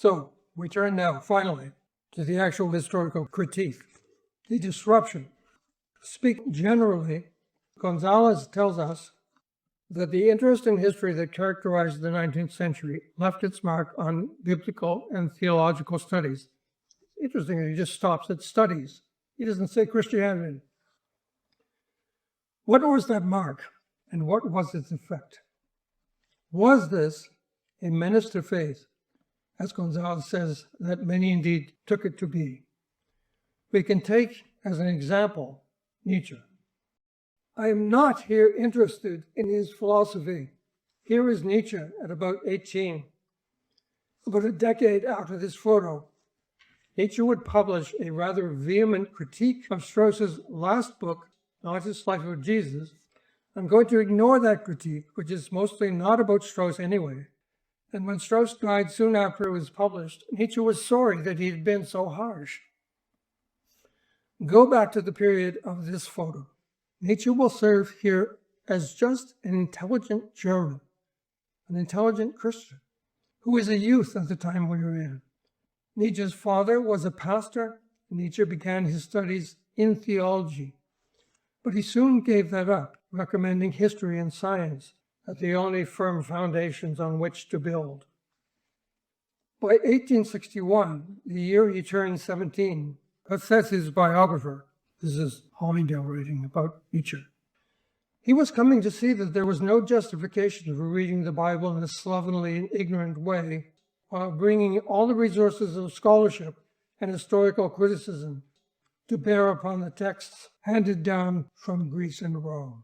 So we turn now, finally, to the actual historical critique, the disruption. Speaking generally, Gonzalez tells us that the interest in history that characterized the 19th century left its mark on biblical and theological studies. Interesting, he just stops at studies. He doesn't say Christianity. What was that mark, and what was its effect? Was this a menace to faith, as Gonzalez says that many indeed took it to be? We can take as an example Nietzsche. I am not here interested in his philosophy. Here is Nietzsche at about 18. About a decade after this photo, Nietzsche would publish a rather vehement critique of Strauss's last book, Artist's Life of Jesus. I'm going to ignore that critique, which is mostly not about Strauss anyway. And when Strauss died soon after it was published, Nietzsche was sorry that he had been so harsh. Go back to the period of this photo. Nietzsche will serve here as just an intelligent German, an intelligent Christian, who was a youth at the time we were in. Nietzsche's father was a pastor. Nietzsche began his studies in theology, but he soon gave that up, recommending history and science as the only firm foundations on which to build. By 1861, the year he turned 17, that says his biographer, this is Hollingdale writing about Nietzsche, he was coming to see that there was no justification for reading the Bible in a slovenly and ignorant way, while bringing all the resources of scholarship and historical criticism to bear upon the texts handed down from Greece and Rome.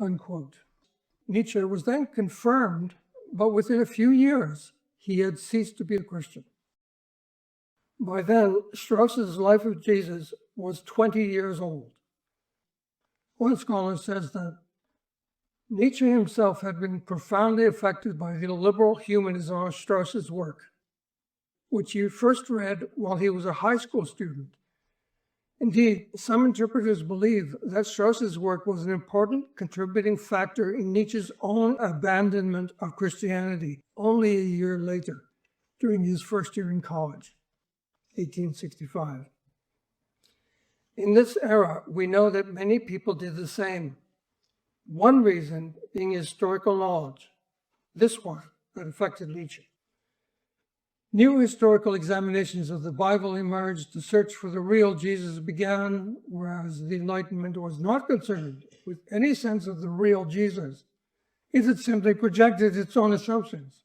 Unquote. Nietzsche was then confirmed, but within a few years, he had ceased to be a Christian. By then, Strauss's Life of Jesus was 20 years old. One scholar says that Nietzsche himself had been profoundly affected by the liberal humanism of Strauss's work, which he first read while he was a high school student. Indeed, some interpreters believe that Strauss's work was an important contributing factor in Nietzsche's own abandonment of Christianity only a year later, during his first year in college, 1865. In this era, we know that many people did the same. One reason being historical knowledge, this one that affected Nietzsche. New historical examinations of the Bible emerged. The search for the real Jesus began, whereas the Enlightenment was not concerned with any sense of the real Jesus. It had simply projected its own assumptions.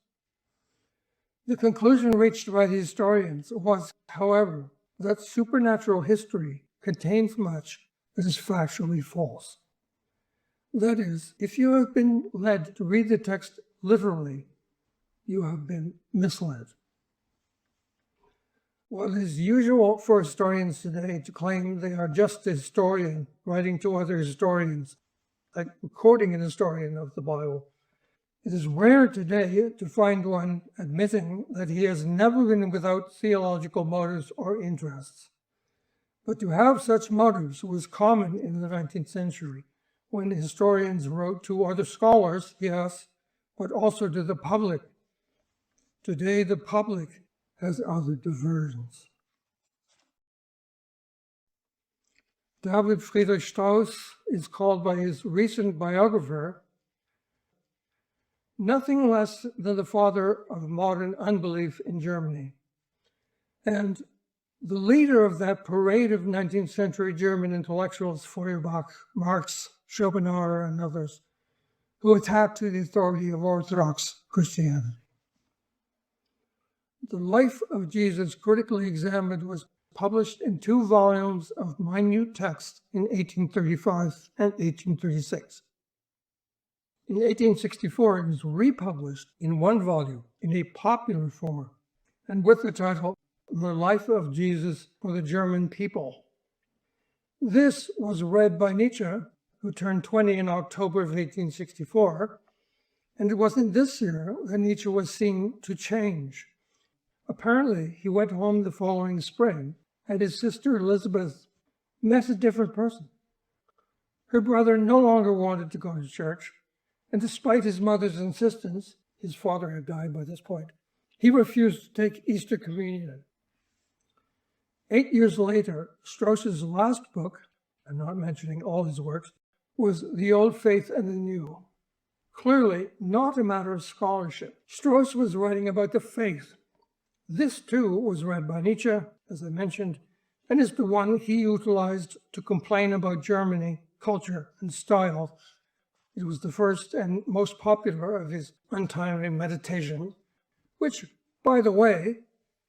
The conclusion reached by the historians was, however, that supernatural history contains much that is factually false. That is, if you have been led to read the text literally, you have been misled. While it is usual for historians today to claim they are just a historian writing to other historians, like quoting an historian of the Bible, it is rare today to find one admitting that he has never been without theological motives or interests. But to have such motives was common in the 19th century, when historians wrote to other scholars, yes, but also to the public. Today, the public has other diversions. David Friedrich Strauss is called by his recent biographer nothing less than the father of modern unbelief in Germany, and the leader of that parade of 19th century German intellectuals, Feuerbach, Marx, Schopenhauer, and others, who attacked the authority of Orthodox Christianity. The Life of Jesus, critically examined, was published in 2 volumes of minute text in 1835 and 1836. In 1864, it was republished in 1 volume in a popular form, and with the title, The Life of Jesus for the German People. This was read by Nietzsche, who turned 20 in October of 1864, and it was in this year that Nietzsche was seen to change. Apparently, he went home the following spring, and his sister Elizabeth met a different person. Her brother no longer wanted to go to church, and despite his mother's insistence, his father had died by this point, He refused to take Easter communion. 8 years later, Strauss's last book, I'm not mentioning all his works, was The Old Faith and the New. Clearly not a matter of scholarship. Strauss was writing about the faith. This too was read by Nietzsche, as I mentioned, and is the one he utilized to complain about Germany, culture, and style. It was the first and most popular of his untimely meditations, which, by the way,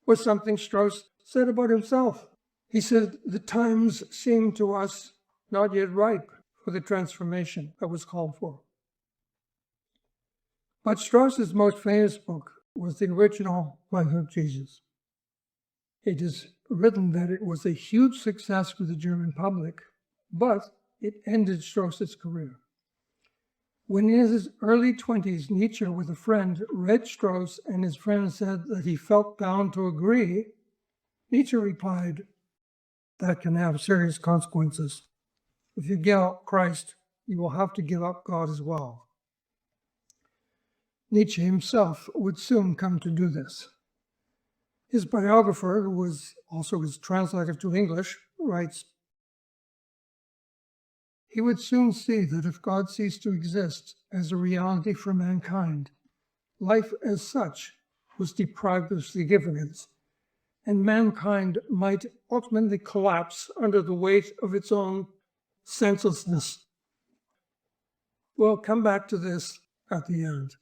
was something Strauss said about himself. He said, "The times seem to us not yet ripe for the transformation that was called for." But Strauss's most famous book was the original Life of Jesus. It is written that it was a huge success with the German public, but it ended Strauss's career. When in his early 20s, Nietzsche, with a friend, read Strauss and his friend said that he felt bound to agree, Nietzsche replied, "That can have serious consequences. If you give up Christ, you will have to give up God as well." Nietzsche himself would soon come to do this. His biographer, who was also his translator to English, writes, "He would soon see that if God ceased to exist as a reality for mankind, life as such was deprived of significance, and mankind might ultimately collapse under the weight of its own senselessness." We'll come back to this at the end,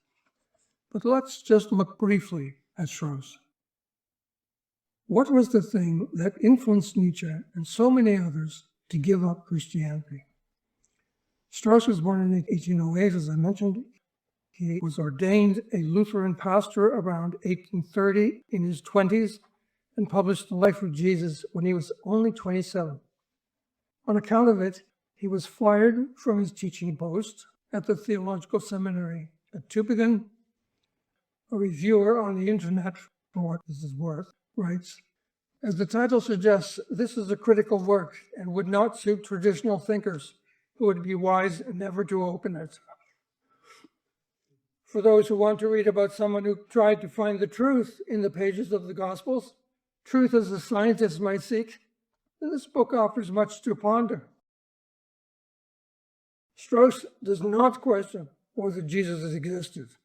but let's just look briefly at Strauss. What was the thing that influenced Nietzsche and so many others to give up Christianity? Strauss was born in 1808, as I mentioned. He was ordained a Lutheran pastor around 1830 in his 20s and published The Life of Jesus when he was only 27. On account of it, he was fired from his teaching post at the theological seminary at Tübingen. A reviewer on the internet, for what this is worth, writes, "As the title suggests, this is a critical work and would not suit traditional thinkers who would be wise never to open it. For those who want to read about someone who tried to find the truth in the pages of the Gospels, truth as a scientist might seek, this book offers much to ponder." Strauss does not question whether Jesus existed.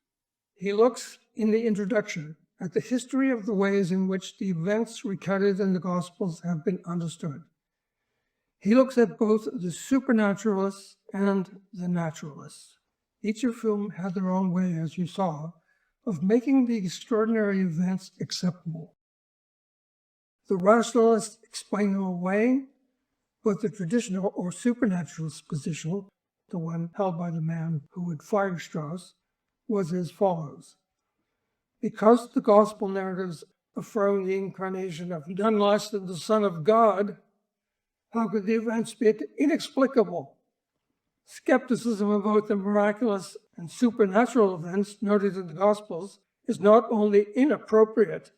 He looks in the introduction at the history of the ways in which the events recounted in the Gospels have been understood. He looks at both the supernaturalists and the naturalists, each of whom had their own way, as you saw, of making the extraordinary events acceptable. The rationalists explain them away, but the traditional or supernaturalist position, the one held by the man who would fire Strauss, was as follows. Because the gospel narratives affirm the incarnation of none less than the Son of God, how could the events be inexplicable? Skepticism about the miraculous and supernatural events noted in the Gospels is not only inappropriate,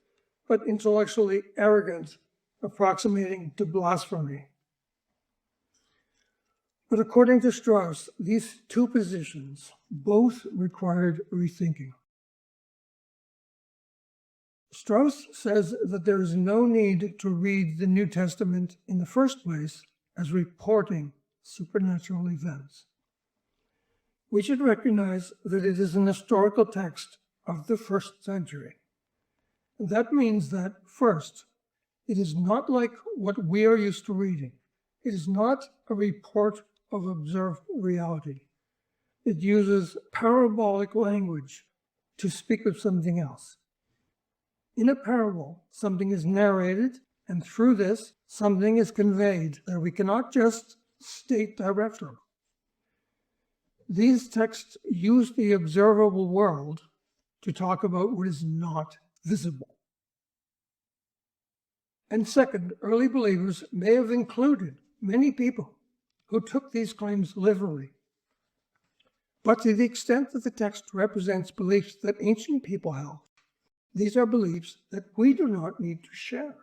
but intellectually arrogant, approximating to blasphemy. But according to Strauss, these two positions both required rethinking. Strauss says that there is no need to read the New Testament in the first place as reporting supernatural events. We should recognize that it is an historical text of the first century. That means that, first, it is not like what we are used to reading. It is not a report of observed reality. It uses parabolic language to speak of something else. In a parable, something is narrated, and through this, something is conveyed that we cannot just state directly. These texts use the observable world to talk about what is not visible. And second, early believers may have included many people who took these claims literally. But to the extent that the text represents beliefs that ancient people held, these are beliefs that we do not need to share.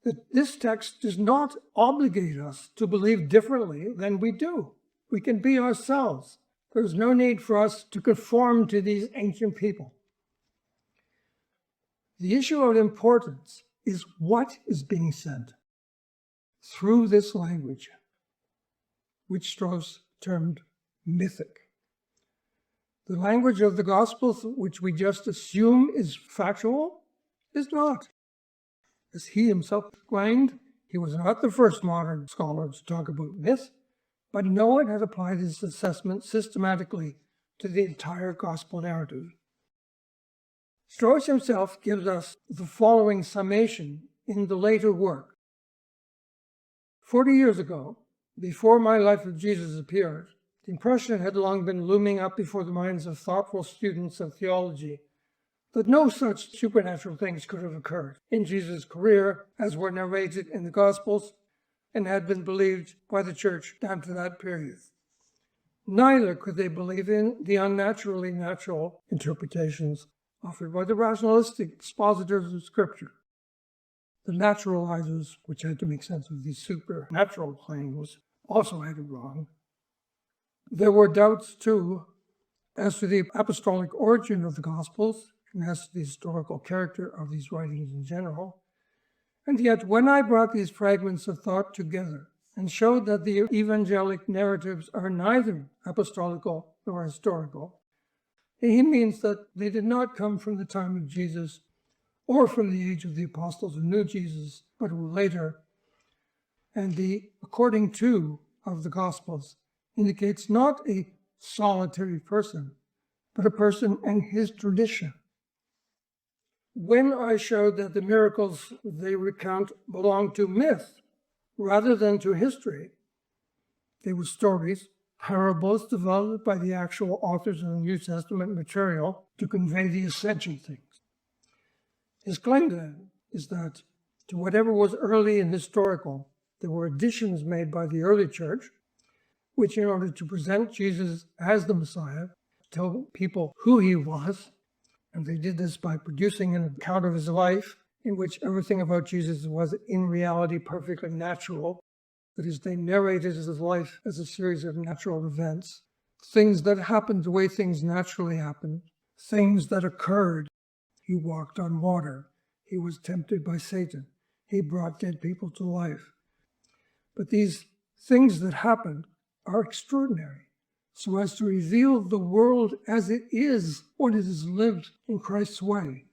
That this text does not obligate us to believe differently than we do. We can be ourselves. There's no need for us to conform to these ancient people. The issue of importance is what is being said through this language, which Strauss termed mythic. The language of the Gospels, which we just assume is factual, is not. As he himself explained, he was not the first modern scholar to talk about myth, but no one had applied his assessment systematically to the entire Gospel narrative. Strauss himself gives us the following summation in the later work. 40 years ago, before My Life of Jesus appeared, the impression had long been looming up before the minds of thoughtful students of theology that no such supernatural things could have occurred in Jesus' career as were narrated in the Gospels and had been believed by the church down to that period. Neither could they believe in the unnaturally natural interpretations offered by the rationalistic expositors of Scripture. The naturalizers, which had to make sense of these supernatural claims, also had it wrong. There were doubts, too, as to the apostolic origin of the Gospels and as to the historical character of these writings in general. And yet, when I brought these fragments of thought together and showed that the evangelic narratives are neither apostolical nor historical, he means that they did not come from the time of Jesus or from the age of the apostles who knew Jesus, but were later. And the according to of the Gospels indicates not a solitary person, but a person and his tradition. When I showed that the miracles they recount belong to myth rather than to history, they were stories, parables developed by the actual authors of the New Testament material to convey the essential things. His claim then is that to whatever was early and historical, there were additions made by the early church, which in order to present Jesus as the Messiah, tell people who he was, and they did this by producing an account of his life in which everything about Jesus was in reality perfectly natural. That is, they narrated his life as a series of natural events, things that happened the way things naturally happened, things that occurred. He walked on water. He was tempted by Satan. He brought dead people to life. But these things that happened are extraordinary, so as to reveal the world as it is when it is lived in Christ's way.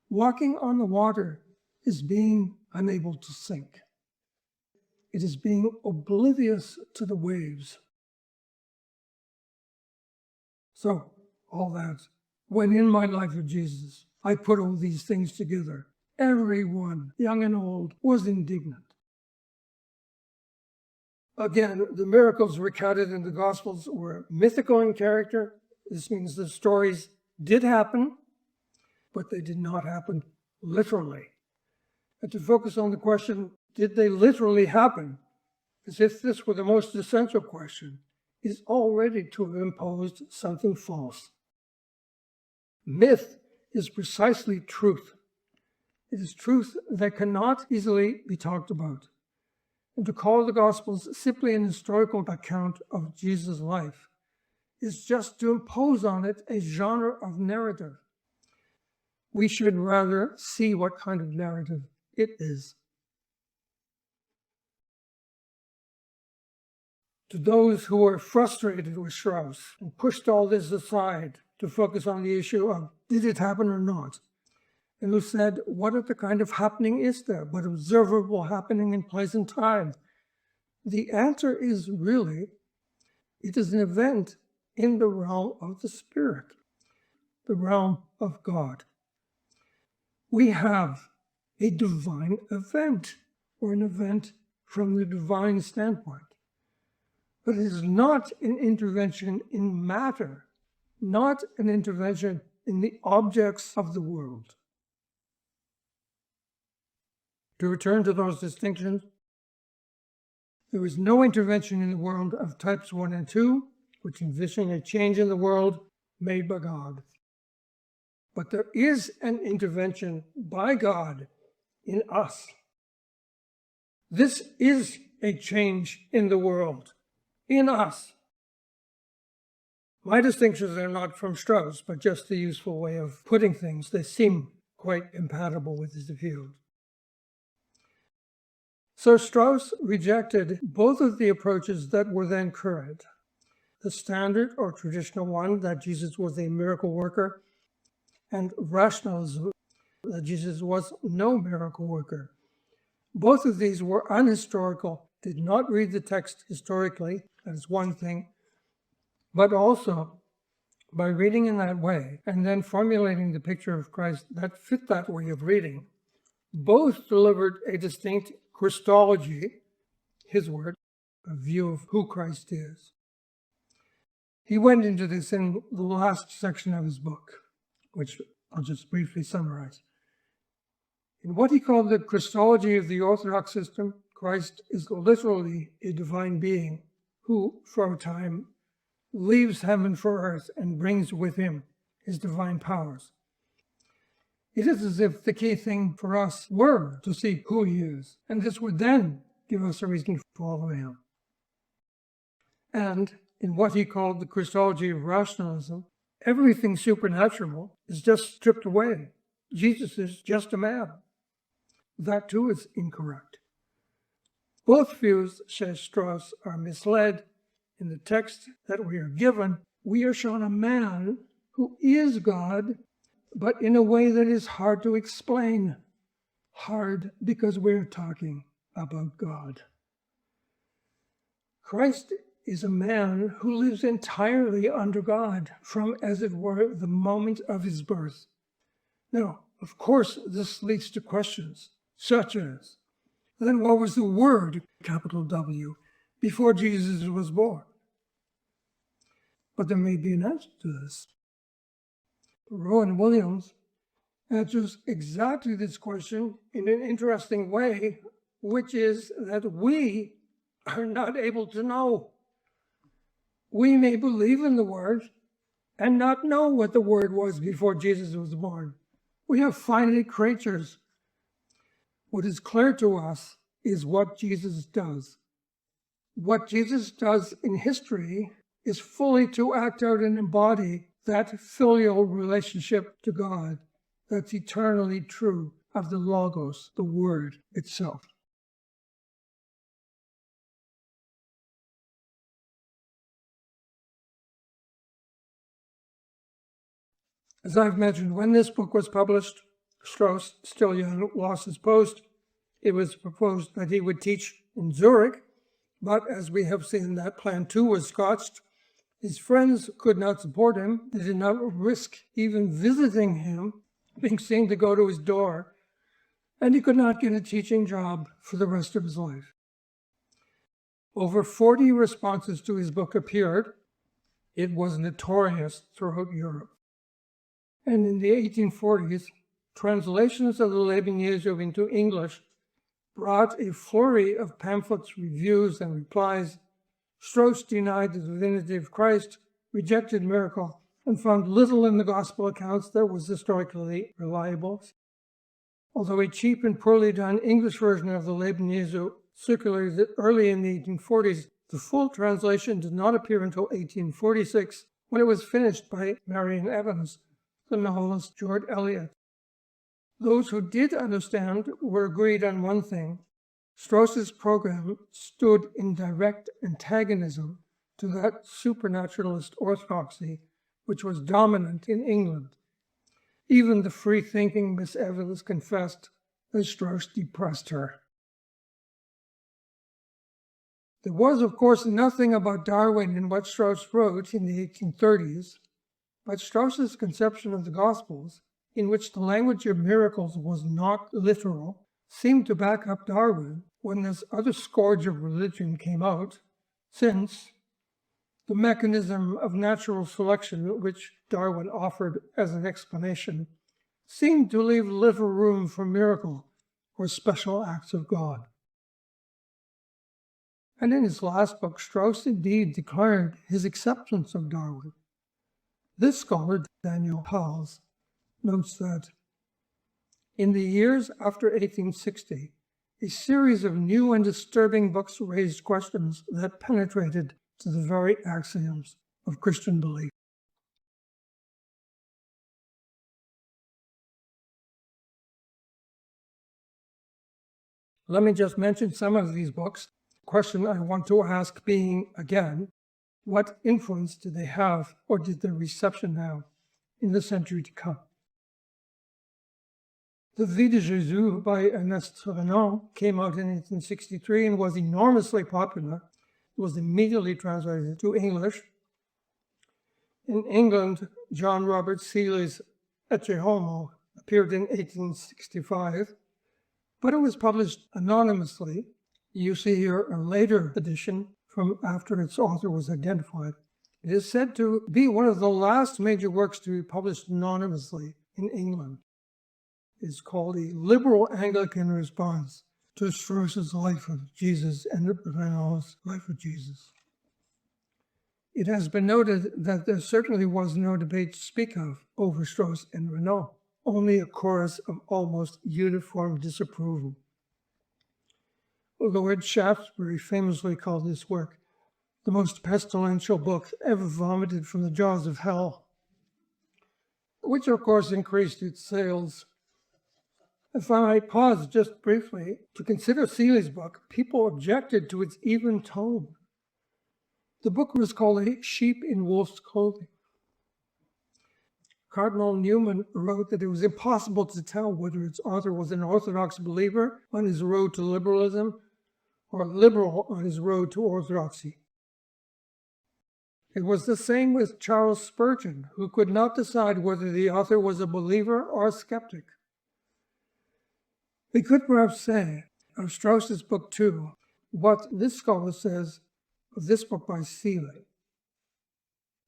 Walking on the water is being unable to sink. It is being oblivious to the waves. So, all that, when in my life of Jesus, I put all these things together, everyone, young and old, was indignant. Again, the miracles recounted in the Gospels were mythical in character. This means the stories did happen, but they did not happen literally. And to focus on the question, did they literally happen, as if this were the most essential question, is already to have imposed something false. Myth is precisely truth. It is truth that cannot easily be talked about. And to call the Gospels simply an historical account of Jesus' life is just to impose on it a genre of narrative. We should rather see what kind of narrative it is. To those who were frustrated with Strauss and pushed all this aside to focus on the issue of did it happen or not, and who said, what other kind of happening is there but observable happening in place and time? The answer is really, it is an event in the realm of the Spirit, the realm of God. We have a divine event, or an event from the divine standpoint. But it is not an intervention in matter, not an intervention in the objects of the world. To return to those distinctions, there is no intervention in the world of types 1 and 2, which envision a change in the world made by God. But there is an intervention by God in us. This is a change in the world, in us. My distinctions are not from Strauss, but just the useful way of putting things. They seem quite compatible with his views. So Strauss rejected both of the approaches that were then current. The standard or traditional one, that Jesus was a miracle worker, and rationalism, that Jesus was no miracle worker. Both of these were unhistorical, did not read the text historically, that is one thing, but also by reading in that way and then formulating the picture of Christ that fit that way of reading, both delivered a distinct Christology, his word, a view of who Christ is. He went into this in the last section of his book, which I'll just briefly summarize. In what he called the Christology of the Orthodox system, Christ is literally a divine being who, for a time, leaves heaven for earth and brings with him his divine powers. It is as if the key thing for us were to see who he is, and this would then give us a reason to follow him. And in what he called the Christology of rationalism, everything supernatural is just stripped away. Jesus is just a man. That too is incorrect. Both views, says Strauss, are misled. In the text that we are given, we are shown a man who is God, but in a way that is hard to explain. Hard because we're talking about God. Christ is a man who lives entirely under God from, as it were, the moment of his birth. Now, of course, this leads to questions, such as, then what was the Word, capital W, before Jesus was born? But there may be an answer to this. Rowan Williams answers exactly this question in an interesting way, which is that we are not able to know. We may believe in the Word and not know what the Word was before Jesus was born. We are finite creatures. What is clear to us is what Jesus does. What Jesus does in history is fully to act out and embody that filial relationship to God that's eternally true of the Logos, the Word itself. As I've mentioned, when this book was published, Strauss, still young, lost his post. It was proposed that he would teach in Zurich, but as we have seen, that plan too was scotched. His friends could not support him. They did not risk even visiting him, being seen to go to his door, and he could not get a teaching job for the rest of his life. Over 40 responses to his book appeared. It was notorious throughout Europe. And in the 1840s, translations of the Leben Jesu into English brought a flurry of pamphlets, reviews, and replies. Strauss denied the divinity of Christ, rejected miracle, and found little in the gospel accounts that was historically reliable. Although a cheap and poorly done English version of the Leben Jesu circulated early in the 1840s, the full translation did not appear until 1846, when it was finished by Marion Evans, the novelist George Eliot. Those who did understand were agreed on one thing. Strauss's program stood in direct antagonism to that supernaturalist orthodoxy which was dominant in England. Even the free-thinking Miss Evans confessed that Strauss depressed her. There was, of course, nothing about Darwin in what Strauss wrote in the 1830s, but Strauss's conception of the Gospels, in which the language of miracles was not literal, seemed to back up Darwin when this other scourge of religion came out, since the mechanism of natural selection, which Darwin offered as an explanation, seemed to leave little room for miracle or special acts of God. And in his last book, Strauss indeed declared his acceptance of Darwin. This scholar, Daniel Hals, notes that in the years after 1860, a series of new and disturbing books raised questions that penetrated to the very axioms of Christian belief. Let me just mention some of these books. The question I want to ask being, again, what influence did they have, or did their reception have, in the century to come? The Vie de Jésus by Ernest Renan came out in 1863 and was enormously popular. It was immediately translated to English. In England, John Robert Seeley's Ecce Homo appeared in 1865, but it was published anonymously. You see here a later edition from after its author was identified. It is said to be one of the last major works to be published anonymously in England. It's called A Liberal Anglican Response to Strauss's Life of Jesus and Renan's Life of Jesus. It has been noted that there certainly was no debate to speak of over Strauss and Renan, only a chorus of almost uniform disapproval. Lord Shaftesbury famously called this work the most pestilential book ever vomited from the jaws of hell, which of course increased its sales. If I might pause just briefly to consider Seeley's book, people objected to its even tone. The book was called A Sheep in Wolf's Clothing. Cardinal Newman wrote that it was impossible to tell whether its author was an Orthodox believer on his road to liberalism or liberal on his road to orthodoxy. It was the same with Charles Spurgeon, who could not decide whether the author was a believer or a skeptic. We could perhaps say of Strauss's book too, what this scholar says of this book by Seeley.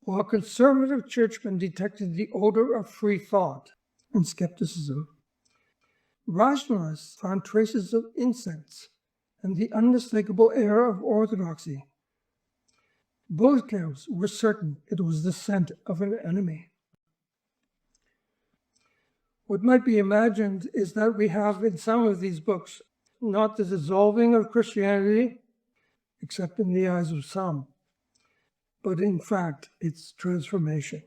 While conservative churchmen detected the odor of free thought and skepticism, rationalists found traces of incense and the unmistakable air of orthodoxy. Both camps were certain it was the scent of an enemy. What might be imagined is that we have in some of these books not the dissolving of Christianity, except in the eyes of some, but in fact its transformation.